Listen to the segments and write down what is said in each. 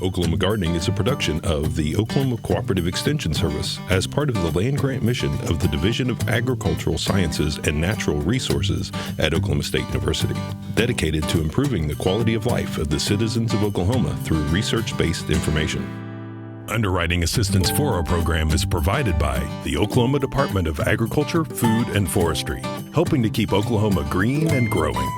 Oklahoma Gardening is a production of the Oklahoma Cooperative Extension Service as part of the land grant mission of the Division of Agricultural Sciences and Natural Resources at Oklahoma State University, dedicated to improving the quality of life of the citizens of Oklahoma through research-based information. Underwriting assistance for our program is provided by the Oklahoma Department of Agriculture, Food, and Forestry, helping to keep Oklahoma green and growing.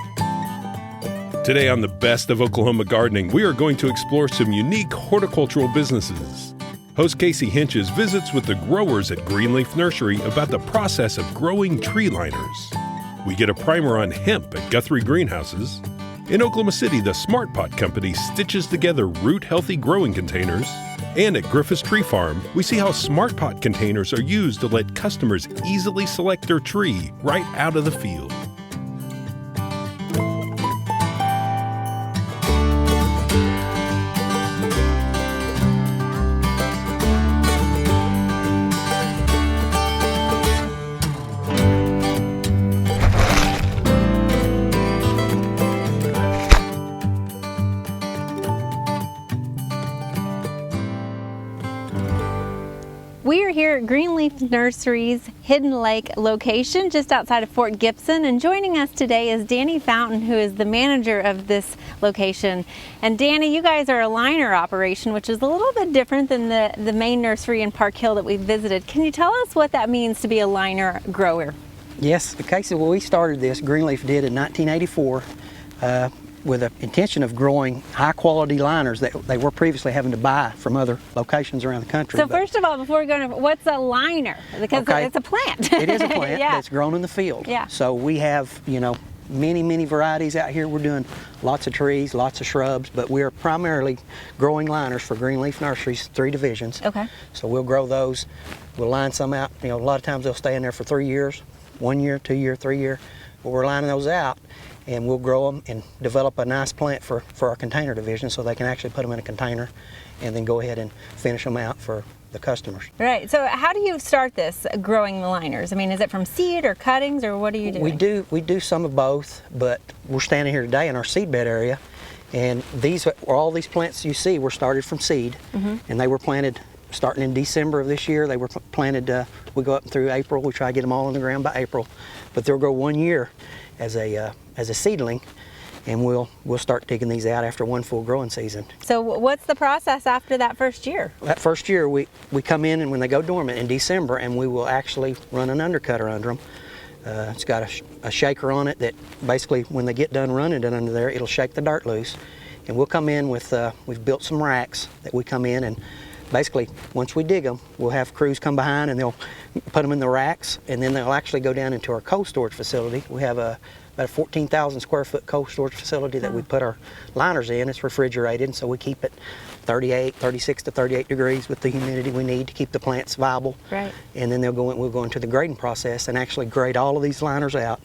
Today on the Best of Oklahoma Gardening, we are going to explore some unique horticultural businesses. Host Casey Hentges visits with the growers at Greenleaf Nursery about the process of growing tree liners. We get a primer on hemp at Guthrie Greenhouses. In Oklahoma City, the Smart Pot Company stitches together root-healthy growing containers. And at Griffis Tree Farm, we see how Smart Pot containers are used to let customers easily select their tree right out of the field. We are here at Greenleaf Nursery's Hidden Lake location just outside of Fort Gibson, and joining us today is Danny Fountain, who is the manager of this location. And Danny, you guys are a liner operation, which is a little bit different than the main nursery in Park Hill that we visited. Can you tell us what that means to be a liner grower? Yes, Casey, well, we started this, Greenleaf did in 1984, with the intention of growing high-quality liners that they were previously having to buy from other locations around the country. So first of all, before we go into what's a liner? Because it's a plant. It is a plant yeah. that's grown in the field. Yeah. So we have, many varieties out here. We're doing lots of trees, lots of shrubs, but we are primarily growing liners for Greenleaf Nursery's 3 divisions. Okay. So we'll grow those. We'll line some out. A lot of times they'll stay in there for 3 years, 1 year, 2 year, 3 year. But we're lining those out, and we'll grow them and develop a nice plant for our container division so they can actually put them in a container and then go ahead and finish them out for the customers. Right. So how do you start this growing the liners? I mean, is it from seed or cuttings, or what are you doing? We do some of both, but we're standing here today in our seed bed area, and all these plants you see were started from seed, and they were planted starting in December of this year. They were planted, we go up through April. We try to get them all in the ground by April, but they'll grow 1 year as a seedling, and we'll start digging these out after one full growing season. So what's the process after that first year? That first year we come in, and when they go dormant in December, and we will actually run an undercutter under them. It's got a shaker on it that basically when they get done running it under there, it'll shake the dirt loose, and we'll come in with, we've built some racks that we come in, and basically once we dig them, we'll have crews come behind and they'll put them in the racks, and then they'll actually go down into our cold storage facility. We have about a 14,000 square foot cold storage facility that we put our liners in. It's refrigerated, and so we keep it 36 to 38 degrees with the humidity we need to keep the plants viable. Right. And then we'll go into the grading process and actually grade all of these liners out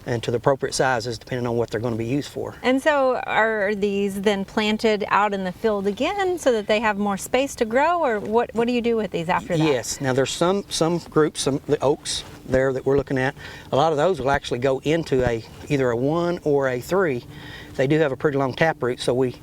and to the appropriate sizes depending on what they're going to be used for. And so are these then planted out in the field again so that they have more space to grow, or what do you do with these after that? Yes, now there's some groups, the oaks there that we're looking at, a lot of those will actually go into either a 1 or a 3. They do have a pretty long taproot, so we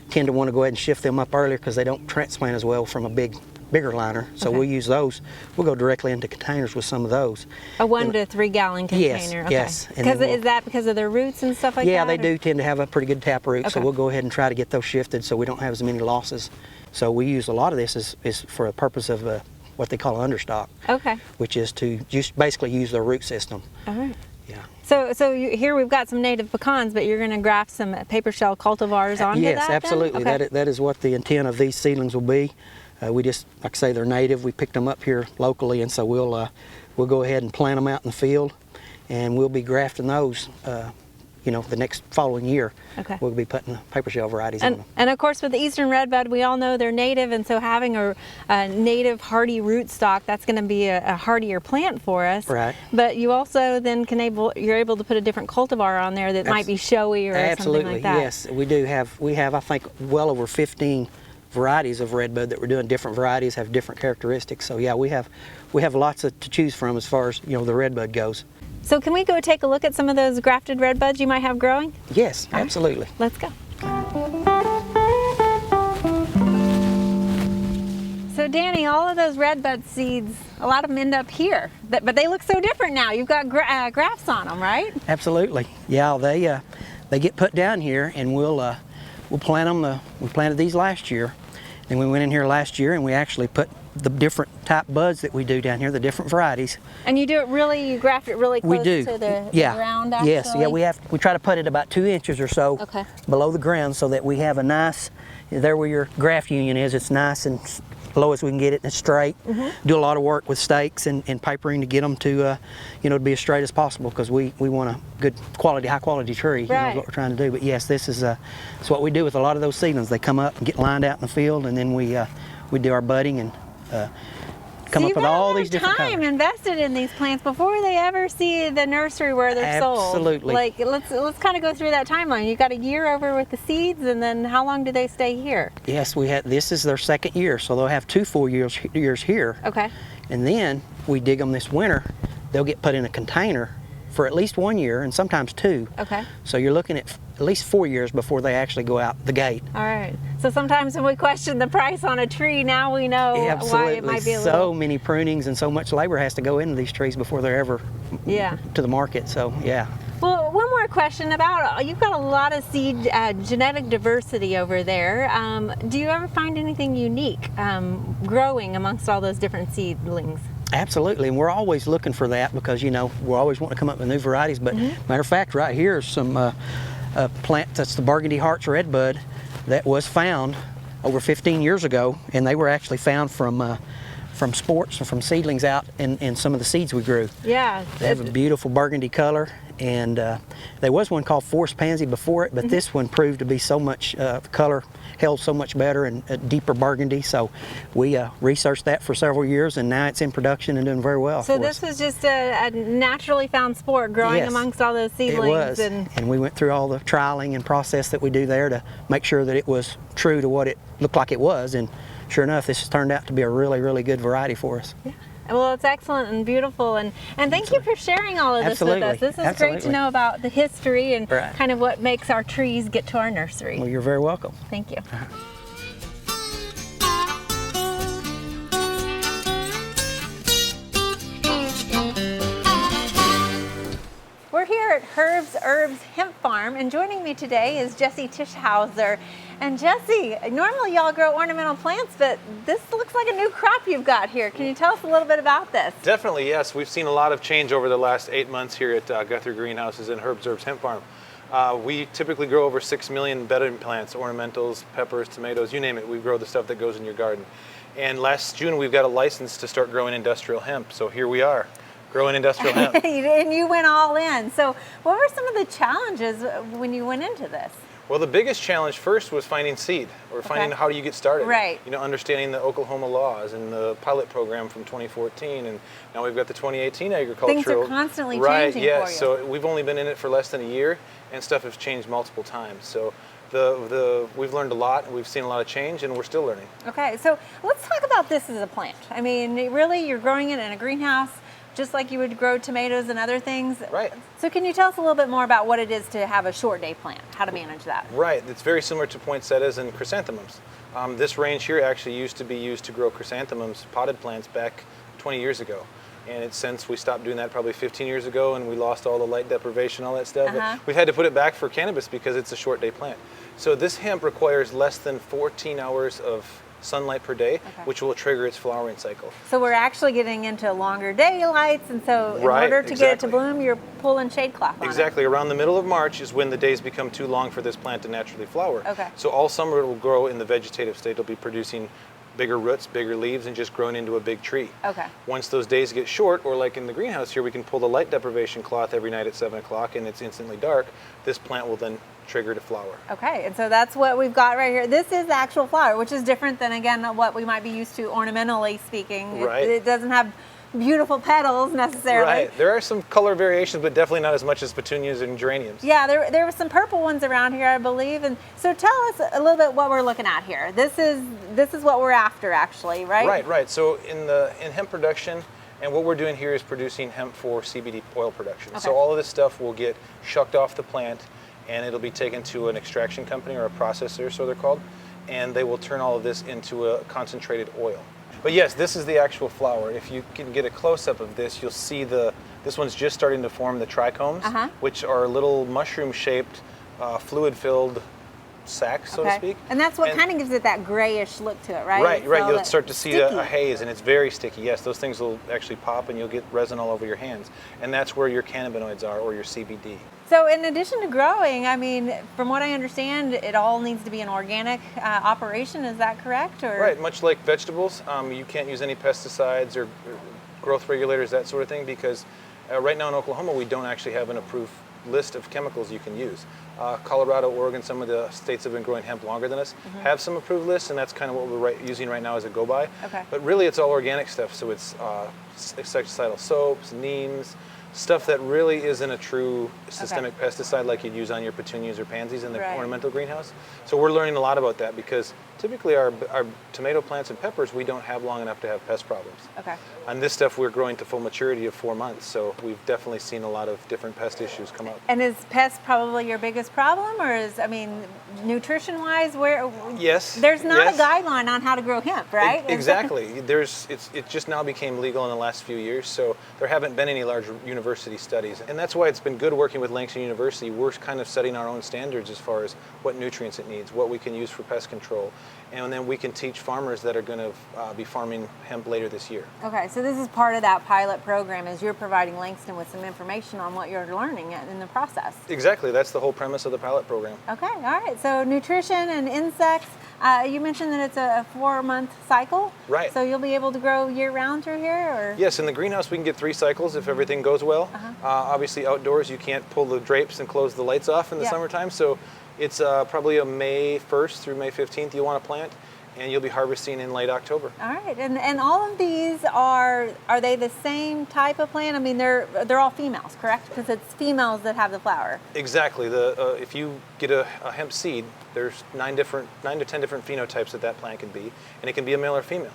tend to want to go ahead and shift them up earlier because they don't transplant as well from a bigger liner. So we'll use those. We'll go directly into containers with some of those. A 1 to 3 gallon container. Yes. Is that because of their roots and stuff like that? Yeah, they do tend to have a pretty good taproot, so Okay. we'll go ahead and try to get those shifted so we don't have as many losses. So we use a lot of this is for the purpose of what they call understock. Okay. Which is to just basically use their root system. All right. Yeah. So here we've got some native pecans, but you're going to graft some paper shell cultivars onto that? Yes, absolutely. Okay. That is what the intent of these seedlings will be. We just, like I say, they're native. We picked them up here locally, and so we'll go ahead and plant them out in the field, and we'll be grafting those. The next following year, Okay. we'll be putting the paper shell varieties on them. And of course, with the eastern redbud, we all know they're native, and so having a native hardy rootstock, that's going to be a hardier plant for us. Right. But you also then you're able to put a different cultivar on there that might be showy or something like that. Yes, we do have. We have, I think, well over 15 varieties of redbud that we're doing. Different varieties have different characteristics. So yeah, we have lots to choose from as far as the redbud goes. So can we go take a look at some of those grafted redbuds you might have growing? Yes, absolutely. Let's go. So Danny, all of those redbud seeds, a lot of them end up here, but they look so different now. You've got grafts on them, right? Absolutely. Yeah, they get put down here, and we'll plant them. We planted these last year, and we went in here last year, and we actually put the different type buds that we do down here, the different varieties. And you do it really, you graft it really close to the ground, actually? Yes, yeah, we try to put it about 2 inches or so below the ground so that we have a nice, there where your graft union is, it's nice and low as we can get it and straight. Do a lot of work with stakes and papering to get them to, to be as straight as possible, because we want a good quality, high quality tree. Right. Is what we're trying to do. But yes, this is it's what we do with a lot of those seedlings. They come up and get lined out in the field, and then we do our budding and come up with all these different colors. Time invested in these plants before they ever see the nursery where they're sold. Absolutely. Like let's kind of go through that timeline. You got a year over with the seeds, and then how long do they stay here? Yes, this is their second year, so they'll have 2 full years here. Okay. And then we dig them this winter. They'll get put in a container for at least 1 year, and sometimes 2. Okay. So you're looking at least 4 years before they actually go out the gate. All right. So sometimes when we question the price on a tree, now we know why it might be a little... So many prunings and so much labor has to go into these trees before they're ever to the market. So yeah. Well, one more question about, you've got a lot of seed genetic diversity over there. Do you ever find anything unique growing amongst all those different seedlings? Absolutely, and we're always looking for that, because we're always wanting to come up with new varieties. But matter of fact, right here is some plant that's the Burgundy Hearts redbud that was found over 15 years ago, and they were actually found from sports and from seedlings out in some of the seeds we grew. Yeah, they have a beautiful burgundy color, and there was one called Forest Pansy before it, but this one proved to be so much color, held so much better and a deeper burgundy. So we researched that for several years, and now it's in production and doing very well. So this was just a naturally found sport growing amongst all those seedlings. It was, and we went through all the trialing and process that we do there to make sure that it was true to what it looked like it was. And sure enough, this has turned out to be a really, really good variety for us. Yeah. Well, it's excellent and beautiful, and thank you for sharing all of this with us. This is great to know about the history and kind of what makes our trees get to our nursery. Well, you're very welcome. Thank you. We're here at Herbs Hemp Farm, and joining me today is Jesse Tischhauser. And Jesse, normally y'all grow ornamental plants, but this looks like a new crop you've got here. Can you tell us a little bit about this? Definitely, yes. We've seen a lot of change over the last 8 months here at Guthrie Greenhouses and Herbs Hemp Farm. We typically grow over 6 million bedding plants, ornamentals, peppers, tomatoes, you name it. We grow the stuff that goes in your garden. And last June, we've got a license to start growing industrial hemp. So here we are, growing industrial hemp. And you went all in. So what were some of the challenges when you went into this? Well, the biggest challenge first was finding seed, or finding how do you get started. Right. Understanding the Oklahoma laws and the pilot program from 2014, and now we've got the 2018 agricultural. Things are constantly changing for you. Right, so we've only been in it for less than a year, and stuff has changed multiple times. So we've learned a lot, and we've seen a lot of change, and we're still learning. Okay, so let's talk about this as a plant. I mean, really, you're growing it in a greenhouse, just like you would grow tomatoes and other things. Right. So can you tell us a little bit more about what it is to have a short day plant, how to manage that? Right, it's very similar to poinsettias and chrysanthemums. This range here actually used to be used to grow chrysanthemums, potted plants, back 20 years ago. And since we stopped doing that probably 15 years ago, and we lost all the light deprivation, all that stuff, we've had to put it back for cannabis because it's a short day plant. So this hemp requires less than 14 hours of sunlight per day, which will trigger its flowering cycle. So we're actually getting into longer daylights, and so in order to get it to bloom, you're pulling shade cloth on Exactly. Around the middle of March is when the days become too long for this plant to naturally flower. So all summer it will grow in the vegetative state. It'll be producing bigger roots, bigger leaves, and just growing into a big tree. Once those days get short, or like in the greenhouse here, we can pull the light deprivation cloth every night at 7 o'clock and it's instantly dark. This plant will then trigger to flower. Okay, and so that's what we've got right here. This is actual flower, which is different than, again, what we might be used to ornamentally speaking. Right. It doesn't have beautiful petals necessarily. Right, there are some color variations, but definitely not as much as petunias and geraniums. Yeah, there were some purple ones around here, I believe. And so tell us a little bit what we're looking at here. This is what we're after, actually, right? Right. So in hemp production, and what we're doing here is producing hemp for CBD oil production. So all of this stuff will get shucked off the plant, and it'll be taken to an extraction company or a processor, so they're called, and they will turn all of this into a concentrated oil. But yes, this is the actual flower. If you can get a close-up of this, you'll see this one's just starting to form the trichomes, which are little mushroom-shaped, fluid-filled sacs, so to speak. And that's what kind of gives it that grayish look to it, right? Right, right. You'll start to see a haze, and it's very sticky. Yes, those things will actually pop, and you'll get resin all over your hands. And that's where your cannabinoids are, or your CBD. So in addition to growing, I mean, from what I understand, it all needs to be an organic operation. Is that correct? Or? Right, much like vegetables, you can't use any pesticides or growth regulators, that sort of thing, because right now in Oklahoma, we don't actually have an approved list of chemicals you can use. Colorado, Oregon, some of the states have been growing hemp longer than us, have some approved lists, and that's kind of what we're using right now as a go-by. But really, it's all organic stuff, so it's insecticidal soaps, neems, stuff that really isn't a true systemic pesticide like you'd use on your petunias or pansies in the ornamental greenhouse. So we're learning a lot about that, because typically our tomato plants and peppers, we don't have long enough to have pest problems. On this stuff, we're growing to full maturity of 4 months, so we've definitely seen a lot of different pest issues come up. And is pest probably your biggest problem, or is, I mean, nutrition-wise, where? Yes. There's not a guideline on how to grow hemp, right? Exactly. It just now became legal in the last few years, so there haven't been any large university studies, and that's why it's been good working with Langston University. We're kind of setting our own standards as far as what nutrients it needs, what we can use for pest control, and then we can teach farmers that are going to be farming hemp later this year. Okay, so this is part of that pilot program, is you're providing Langston with some information on what you're learning in the process. Exactly, that's the whole premise of the pilot program. Okay, all right, so nutrition and insects, you mentioned that it's a 4-month cycle? Right. So you'll be able to grow year-round through here? Or? Yes, in the greenhouse we can get 3 cycles if everything goes well. Obviously outdoors you can't pull the drapes and close the lights off in the summertime, so it's probably a May 1st through May 15th you want to plant, and you'll be harvesting in late October. All right, and all of these are they the same type of plant? I mean, they're all females, correct? Because it's females that have the flower. Exactly. If you get a hemp seed, there's 9 to 10 different phenotypes that plant can be, and it can be a male or female.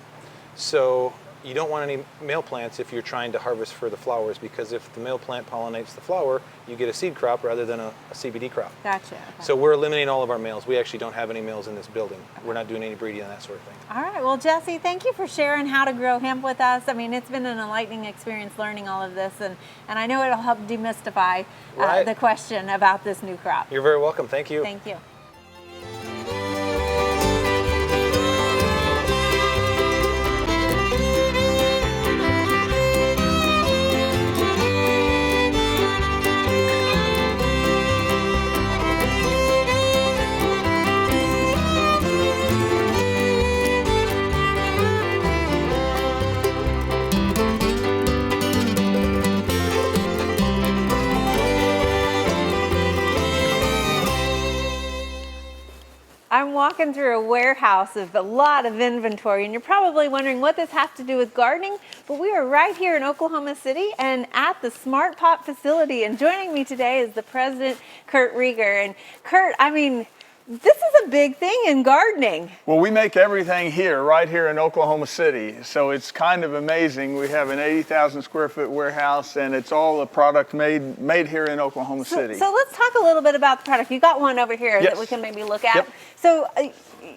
So you don't want any male plants if you're trying to harvest for the flowers, because if the male plant pollinates the flower, you get a seed crop rather than a CBD crop. Gotcha. Okay. So we're eliminating all of our males. We actually don't have any males in this building. We're not doing any breeding and that sort of thing. All right. Well, Jesse, thank you for sharing how to grow hemp with us. I mean, it's been an enlightening experience learning all of this, and I know it'll help demystify the question about this new crop. You're very welcome. Thank you. Thank you. I'm walking through a warehouse of a lot of inventory, and you're probably wondering what this has to do with gardening, but we are right here in Oklahoma City and at the Smart Pot facility, and joining me today is the president, Kurt Rieger. And Kurt, I mean, this is a big thing in gardening. Well, we make everything here, right here in Oklahoma City. So it's kind of amazing. We have an 80,000 square foot warehouse, and it's all a product made here in Oklahoma City. So let's talk a little bit about the product. You got one over here that we can maybe look at. Yep. So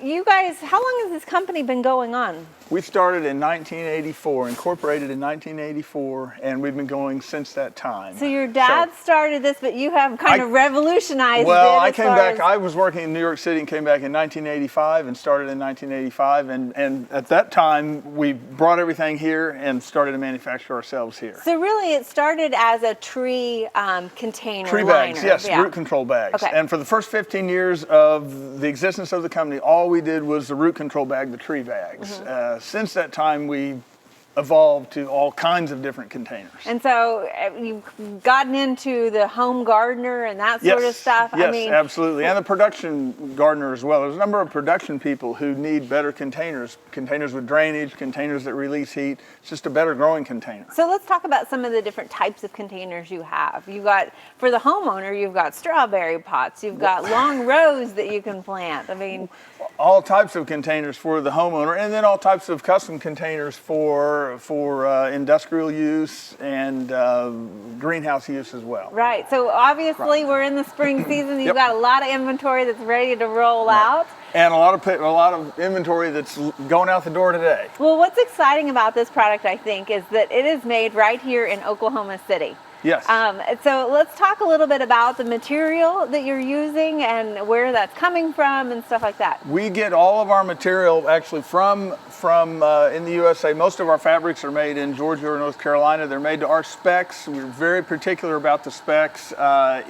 you guys, how long has this company been going on? We started in 1984, incorporated in 1984, and we've been going since that time. So your dad started this, but you have kind of revolutionized it. Well, I came back, I was working in New York City and came back in 1985 and started in 1985. And at that time, we brought everything here and started to manufacture ourselves here. So really it started as a tree container Tree liner. bags, yes, root control bags. Okay. And for the first 15 years of the existence of the company, all we did was the root control bag, the tree bags. Since that time, we evolved to all kinds of different containers. And so you've gotten into the home gardener and that sort of stuff. Yes, I mean, absolutely. And the production gardener as well. There's a number of production people who need better containers with drainage, containers that release heat. It's just a better growing container. So let's talk about some of the different types of containers you have. You've got, for the homeowner, you've got strawberry pots. You've got long rows that you can plant. I mean, all types of containers for the homeowner, and then all types of custom containers for industrial use and greenhouse use as well. Right. So obviously we're in the spring season. You've got a lot of inventory that's ready to roll out. And a lot of inventory that's going out the door today. Well, what's exciting about this product, I think, is that it is made right here in Oklahoma City. Yes. So let's talk a little bit about the material that you're using and where that's coming from and stuff like that. We get all of our material actually from in the USA. Most of our fabrics are made in Georgia or North Carolina. They're made to our specs. We're very particular about the specs.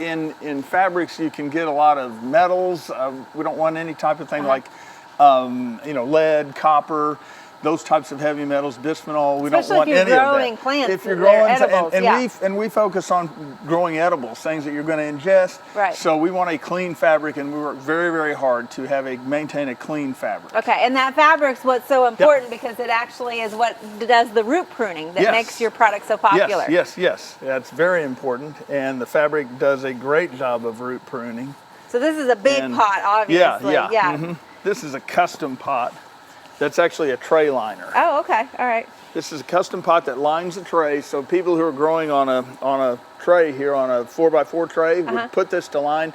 In fabrics, you can get a lot of metals. We don't want any type of thing like lead, copper, those types of heavy metals, bisphenol. We don't want any of that. Especially if you're growing plants, if you're growing edibles, and we focus on growing edibles, things that you're going to ingest. Right. So we want a clean fabric, and we work very, very hard to maintain a clean fabric. Okay, and that fabric's what's so important because it actually is what does the root pruning that makes your product so popular. Yes. That's very important, and the fabric does a great job of root pruning. So this is a big pot, obviously. Yeah. Mm-hmm. This is a custom pot. That's actually a tray liner. Oh, okay. All right. This is a custom pot that lines the tray. So people who are growing on a tray here, on a 4x4 tray, would put this to line.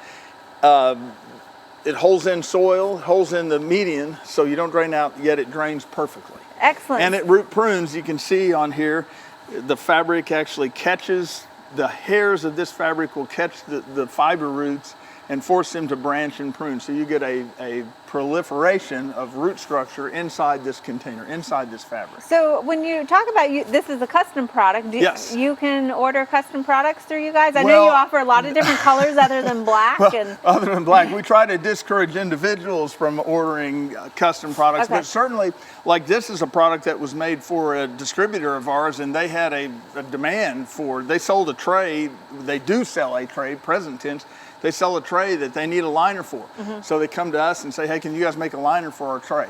It holds in soil, holds in the median, so you don't drain out, yet it drains perfectly. Excellent. And it root prunes. You can see on here, the fabric actually catches, the hairs of this fabric will catch the fiber roots and force them to branch and prune. So you get a proliferation of root structure inside this container, inside this fabric. So when you talk about this is a custom product, yes. You can order custom products through you guys? I know you offer a lot of different colors other than black. Other than black, we try to discourage individuals from ordering custom products, but certainly, like this is a product that was made for a distributor of ours, and they had a demand for, they sold a tray, they do sell a tray, present tense, they sell a tray that they need a liner for. So they come to us and say, hey, can you guys make a liner for our tray?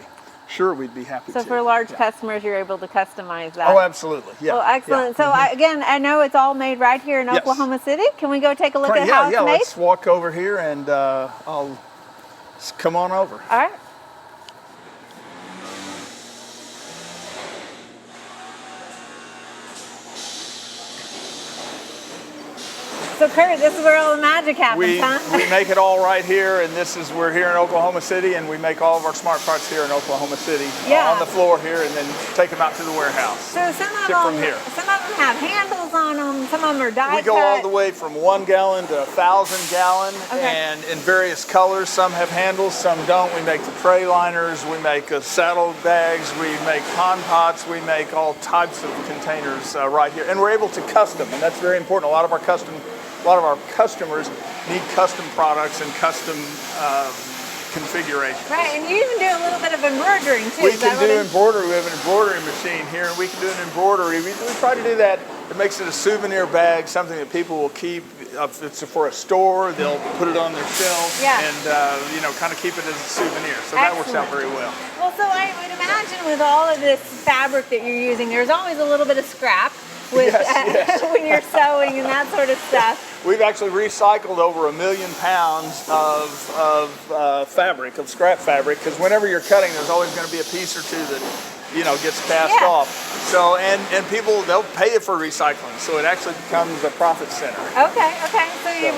Sure, we'd be happy to. So for large customers, you're able to customize that? Oh, absolutely. Yeah. Well, excellent. So again, I know it's all made right here in Oklahoma City. Can we go take a look at how it's made? Let's walk over here and I'll come on over. All right. So Kurt, this is where all the magic happens, huh? We make it all right here, and we're here in Oklahoma City, and we make all of our smart parts here in Oklahoma City, on the floor here, and then take them out to the warehouse. So some of them have handles on them, some of them are die cut. We go all the way from 1 gallon to 1,000 gallon, and in various colors. Some have handles, some don't. We make the tray liners, we make saddle bags, we make pond pots, we make all types of containers right here, and we're able to custom, and that's very important. A lot of our customers need custom products and custom configuration. Right, and you even do a little bit of embroidering too. We can do embroidery. We have an embroidery machine here, and we can do an embroidery. We try to do that. It makes it a souvenir bag, something that people will keep. If it's for a store, they'll put it on their shelf and kind of keep it as a souvenir. So that works out very well. Well, so I would imagine with all of this fabric that you're using, there's always a little bit of scrap with when you're sewing and that sort of stuff. We've actually recycled over 1 million pounds of fabric, of scrap fabric, because whenever you're cutting, there's always going to be a piece or two that gets cast off. So and people, they'll pay you for recycling, so it actually becomes a profit center. Okay. So you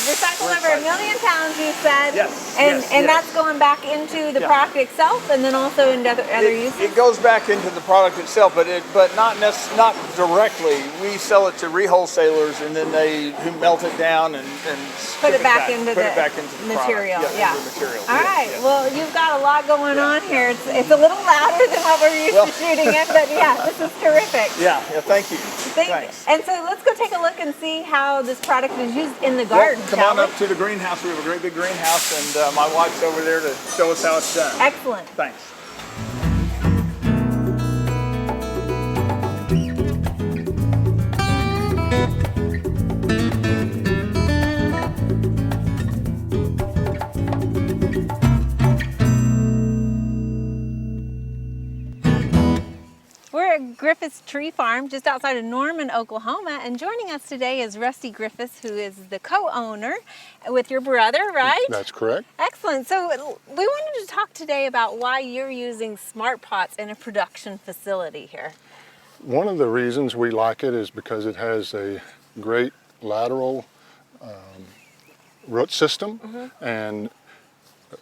recycle over 1 million pounds, you said. Yes. And that's going back into the product itself, and then also into other uses. It goes back into the product itself, but not directly. We sell it to re-wholesalers, and then they melt it down and put it back into the material. All right. Well, you've got a lot going on here. It's a little louder than what we're used to shooting it, but this is terrific. Yeah. Thank you. Thanks. And so let's go take a look and see how this product is used in the garden. Come on up to the greenhouse. We have a great big greenhouse, and my wife's over there to show us how it's done. Excellent. Thanks. We're at Griffis Tree Farm just outside of Norman, Oklahoma, and joining us today is Rusty Griffis, who is the co-owner with your brother, right? That's correct. Excellent. So we wanted to talk today about why you're using smart pots in a production facility here. One of the reasons we like it is because it has a great lateral root system, and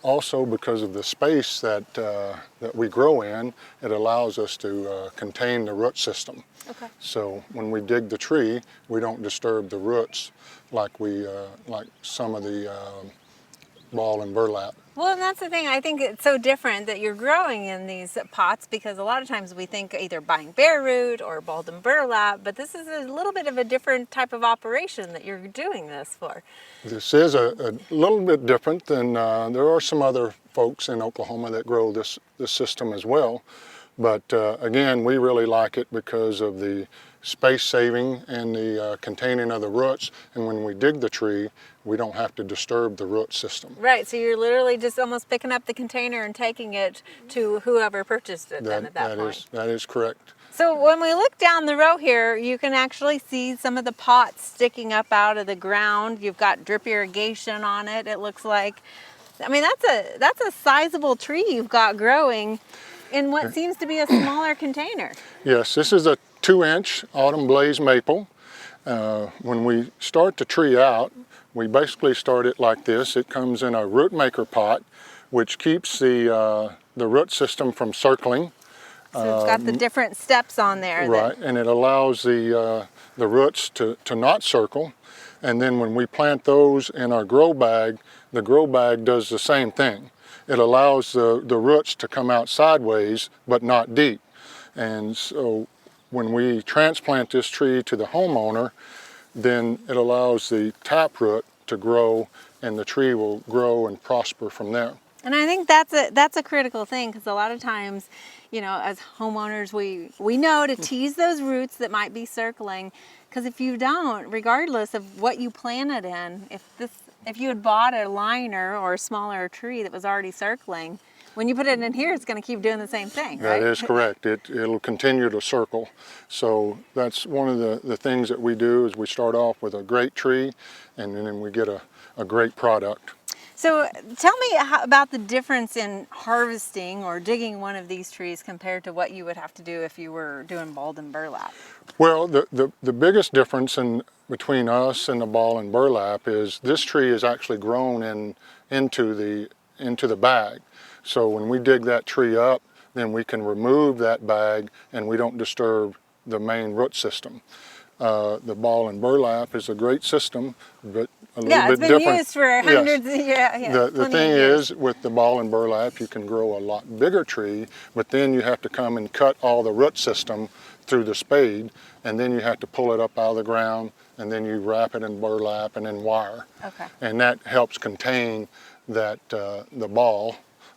also because of the space that we grow in, it allows us to contain the root system. Okay. So when we dig the tree, we don't disturb the roots like some of the ball and burlap. Well, and that's the thing. I think it's so different that you're growing in these pots, because a lot of times we think either buying bare root or balled and burlap, but this is a little bit of a different type of operation that you're doing this for. This is a little bit different than, there are some other folks in Oklahoma that grow this system as well. But again, we really like it because of the space saving and the containing of the roots. And when we dig the tree, we don't have to disturb the root system. Right, so you're literally just almost picking up the container and taking it to whoever purchased it then at that point. That is correct. So when we look down the row here, you can actually see some of the pots sticking up out of the ground. You've got drip irrigation on it, it looks like. I mean, that's a sizable tree you've got growing in what seems to be a smaller container. Yes, this is a 2-inch autumn blaze maple. When we start the tree out, we basically start it like this. It comes in a root maker pot, which keeps the root system from circling. So it's got the different steps on there. Right, and it allows the roots to not circle. And then when we plant those in our grow bag, the grow bag does the same thing. It allows the roots to come out sideways, but not deep. And so when we transplant this tree to the homeowner, then it allows the taproot to grow, and the tree will grow and prosper from there. And I think that's a critical thing, because a lot of times, you know, as homeowners, we know to tease those roots that might be circling, because if you don't, regardless of what you planted in, if you had bought a liner or a smaller tree that was already circling, when you put it in here, it's going to keep doing the same thing, right? That is correct. It'll continue to circle. So that's one of the things that we do, is we start off with a great tree, and then we get a great product. So tell me about the difference in harvesting or digging one of these trees compared to what you would have to do if you were doing balled and burlap. Well, the biggest difference between us and the ball and burlap is this tree is actually grown into the bag. So when we dig that tree up, then we can remove that bag and we don't disturb the main root system. The ball and burlap is a great system, but a little bit different. Yeah, it's been used for hundreds of years. The thing is, with the ball and burlap, you can grow a lot bigger tree, but then you have to come and cut all the root system through the spade, and then you have to pull it up out of the ground, and then you wrap it in burlap and then wire. Okay. And that helps contain the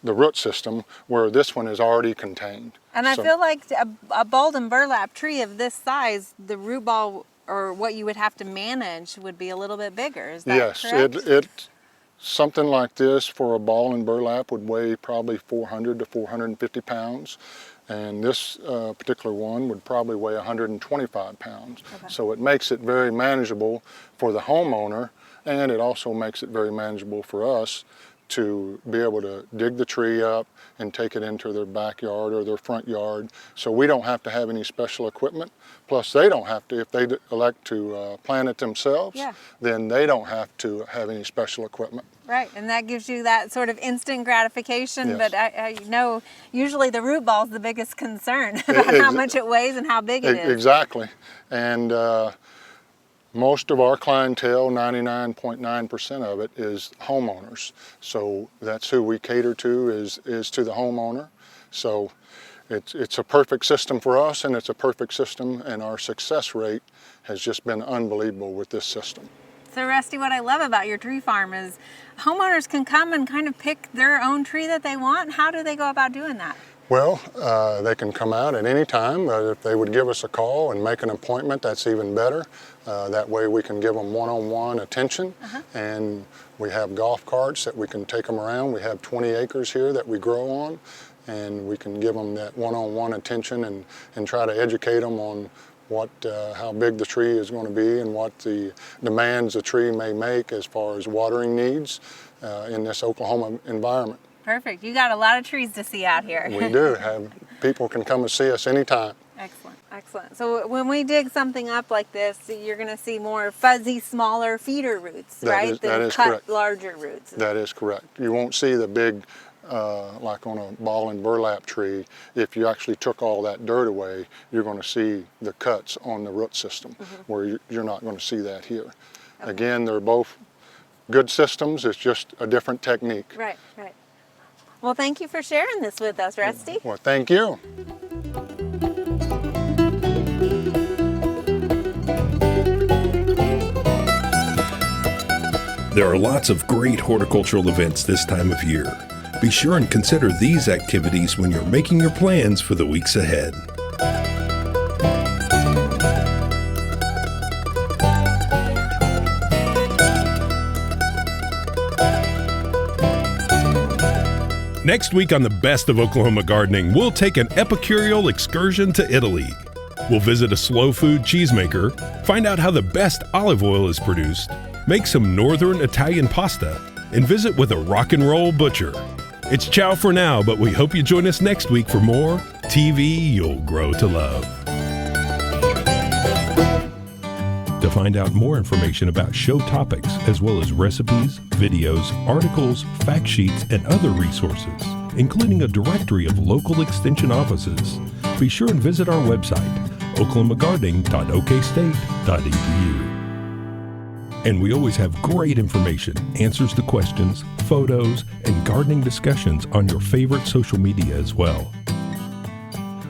root system, where this one is already contained. And I feel like a balled and burlap tree of this size, the root ball or what you would have to manage would be a little bit bigger. Is that correct? Yes, something like this for a ball and burlap would weigh probably 400 to 450 pounds. And this particular one would probably weigh 125 pounds. Okay. So it makes it very manageable for the homeowner, and it also makes it very manageable for us to be able to dig the tree up and take it into their backyard or their front yard. So we don't have to have any special equipment. Plus they don't have to, if they elect to plant it themselves, then they don't have to have any special equipment. Right, and that gives you that sort of instant gratification, Yes. but I know usually the root ball is the biggest concern about how much it weighs and how big it is. Exactly, and most of our clientele, 99.9% of it, is homeowners. So that's who we cater to, is to the homeowner. So it's a perfect system for us, and it's a perfect system, and our success rate has just been unbelievable with this system. So Rusty, what I love about your tree farm is homeowners can come and kind of pick their own tree that they want. How do they go about doing that? Well, they can come out at any time. If they would give us a call and make an appointment, that's even better. That way we can give them one-on-one attention. And we have golf carts that we can take them around. We have 20 acres here that we grow on, and we can give them that one-on-one attention and try to educate them on how big the tree is going to be and what the demands the tree may make as far as watering needs in this Oklahoma environment. Perfect. You got a lot of trees to see out here. We do. People can come and see us anytime. Excellent, excellent. So when we dig something up like this, you're going to see more fuzzy, smaller feeder roots, right? That is cut correct. Larger roots. That is correct. You won't see the big, like on a ball and burlap tree, if you actually took all that dirt away, you're going to see the cuts on the root system, where you're not going to see that here. Okay. Again, they're both good systems. It's just a different technique. Right, right. Well, thank you for sharing this with us, Rusty. Well, thank you. There are lots of great horticultural events this time of year. Be sure and consider these activities when you're making your plans for the weeks ahead. Next week on the Best of Oklahoma Gardening, we'll take an epicureal excursion to Italy. We'll visit a slow food cheesemaker, find out how the best olive oil is produced, make some northern Italian pasta, and visit with a rock and roll butcher. It's ciao for now, but we hope you join us next week for more TV you'll grow to love. To find out more information about show topics, as well as recipes, videos, articles, fact sheets, and other resources, including a directory of local extension offices, be sure and visit our website, oklahomagardening.okstate.edu. And we always have great information, answers to questions, photos, and gardening discussions on your favorite social media as well.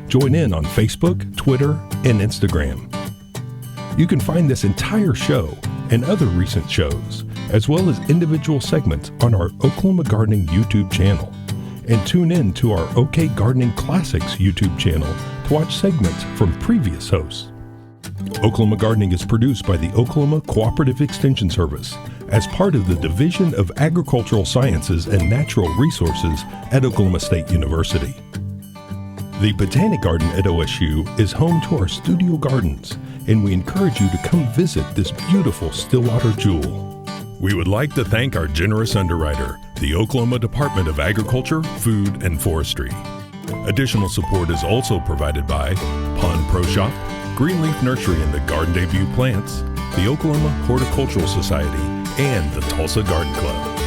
Join in on Facebook, Twitter, and Instagram. You can find this entire show and other recent shows, as well as individual segments on our Oklahoma Gardening YouTube channel. And tune in to our OK Gardening Classics YouTube channel to watch segments from previous hosts. Oklahoma Gardening is produced by the Oklahoma Cooperative Extension Service as part of the Division of Agricultural Sciences and Natural Resources at Oklahoma State University. The Botanic Garden at OSU is home to our studio gardens, and we encourage you to come visit this beautiful Stillwater jewel. We would like to thank our generous underwriter, the Oklahoma Department of Agriculture, Food, and Forestry. Additional support is also provided by Pond Pro Shop, Greenleaf Nursery and the Garden Debut Plants, the Oklahoma Horticultural Society, and the Tulsa Garden Club.